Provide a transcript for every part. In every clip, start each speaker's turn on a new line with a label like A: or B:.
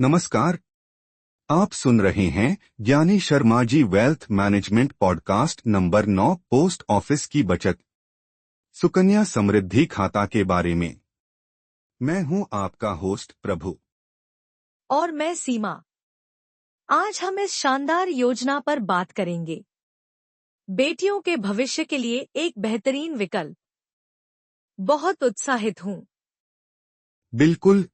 A: नमस्कार। आप सुन रहे हैं Gyani Sharma ji wealth management podcast number 9 post office की बचत सुकन्या समृद्धि खाता के बारे में। मैं हूं आपका होस्ट प्रभु
B: और मैं सीमा। आज हम इस शानदार योजना पर बात करेंगे। बेटियों के भविष्य के लिए एक बेहतरीन विकल्प। बहुत उत्साहित हूँ।
A: बिल्कुल।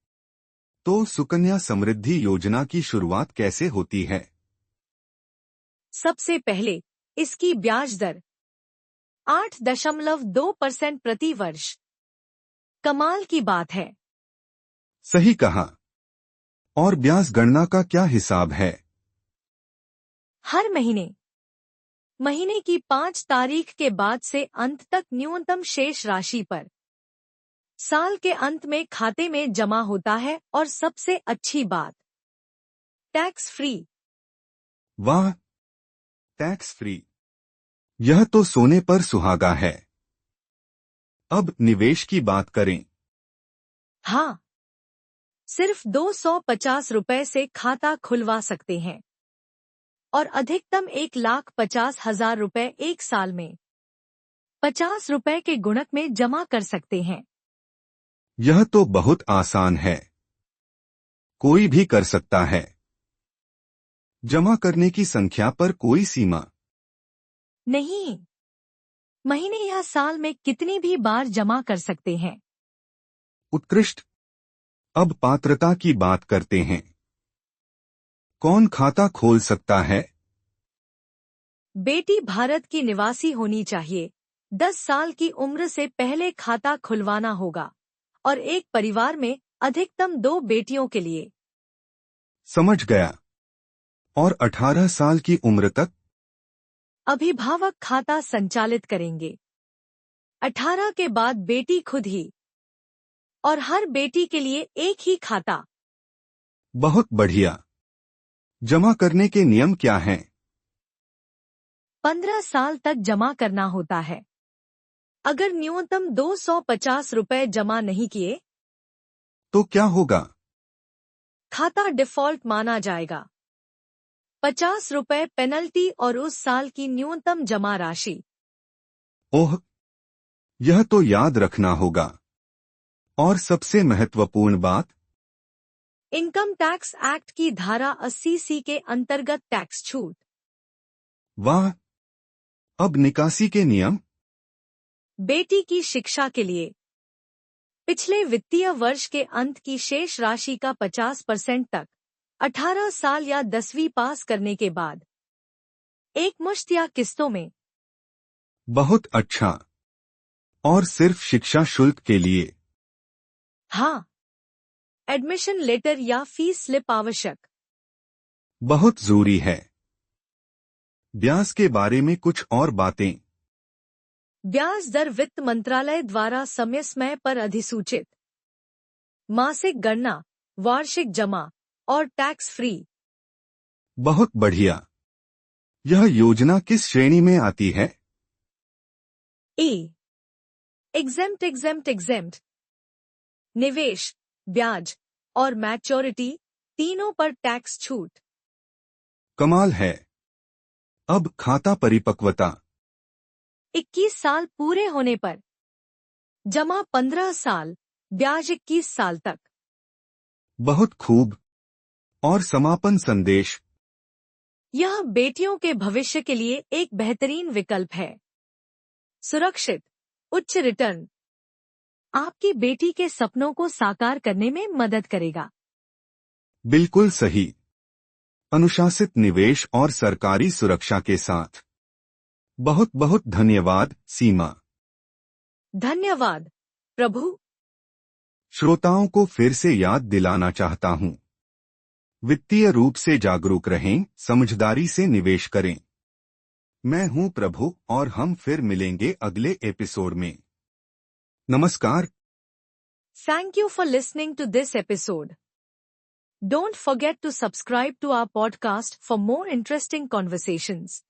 A: तो सुकन्या समृद्धि योजना की शुरुआत कैसे होती है?
B: सबसे पहले इसकी ब्याज दर 8.2% प्रति वर्ष। कमाल की बात है।
A: सही कहा। और ब्याज गणना का क्या हिसाब है?
B: हर महीने की 5 तारीख के बाद से अंत तक न्यूनतम शेष राशि पर साल के अंत में खाते में जमा होता है, और सबसे अच्छी बात, टैक्स फ्री।
A: वाह, टैक्स फ्री! यह तो सोने पर सुहागा है। अब निवेश की बात करें।
B: हाँ, सिर्फ 250 रुपए से खाता खुलवा सकते हैं और अधिकतम 1,50,000 रुपए एक साल में 50 रुपए के गुणक में जमा कर सकते हैं।
A: यह तो बहुत आसान है, कोई भी कर सकता है। जमा करने की संख्या पर कोई सीमा
B: नहीं, महीने या साल में कितनी भी बार जमा कर सकते हैं।
A: उत्कृष्ट। अब पात्रता की बात करते हैं। कौन खाता खोल सकता है?
B: बेटी भारत की निवासी होनी चाहिए, 10 साल की उम्र से पहले खाता खुलवाना होगा और एक परिवार में अधिकतम 2 बेटियों के लिए।
A: समझ गया। और 18 साल की उम्र तक?
B: अभिभावक खाता संचालित करेंगे। 18 के बाद बेटी खुद ही, और हर बेटी के लिए एक ही खाता।
A: बहुत बढ़िया। जमा करने के नियम क्या हैं?
B: 15 साल तक जमा करना होता है। अगर न्यूनतम 250 रुपए जमा नहीं किए
A: तो क्या होगा?
B: खाता डिफॉल्ट माना जाएगा। 50 रुपए पेनल्टी और उस साल की न्यूनतम जमा राशि।
A: ओह, यह तो याद रखना होगा। और सबसे महत्वपूर्ण बात,
B: इनकम टैक्स एक्ट की धारा 80C के अंतर्गत टैक्स छूट।
A: वाह! अब निकासी के नियम।
B: बेटी की शिक्षा के लिए पिछले वित्तीय वर्ष के अंत की शेष राशि का 50% तक 18 साल या 10वीं पास करने के बाद एक मुश्त या किस्तों में।
A: बहुत अच्छा। और सिर्फ शिक्षा शुल्क के लिए?
B: हाँ, एडमिशन लेटर या फीस स्लिप आवश्यक।
A: बहुत जरूरी है। ब्याज के बारे में कुछ और बातें।
B: ब्याज दर वित्त मंत्रालय द्वारा समय समय पर अधिसूचित। मासिक गणना, वार्षिक जमा और टैक्स फ्री।
A: बहुत बढ़िया। यह योजना किस श्रेणी में आती है?
B: ए एग्जेम्प्ट। निवेश, ब्याज और मैच्योरिटी तीनों पर टैक्स छूट।
A: कमाल है। अब खाता परिपक्वता।
B: 21 साल पूरे होने पर जमा 15 साल, ब्याज 21 साल तक।
A: बहुत खूब। और समापन संदेश।
B: यह बेटियों के भविष्य के लिए एक बेहतरीन विकल्प है। सुरक्षित, उच्च रिटर्न आपकी बेटी के सपनों को साकार करने में मदद करेगा।
A: बिल्कुल सही। अनुशासित निवेश और सरकारी सुरक्षा के साथ। बहुत बहुत धन्यवाद सीमा।
B: धन्यवाद प्रभु।
A: श्रोताओं को फिर से याद दिलाना चाहता हूं, वित्तीय रूप से जागरूक रहें, समझदारी से निवेश करें। मैं हूं प्रभु और हम फिर मिलेंगे अगले एपिसोड में। नमस्कार।
B: Thank you for listening to this episode. Don't forget to subscribe to our podcast for more interesting conversations.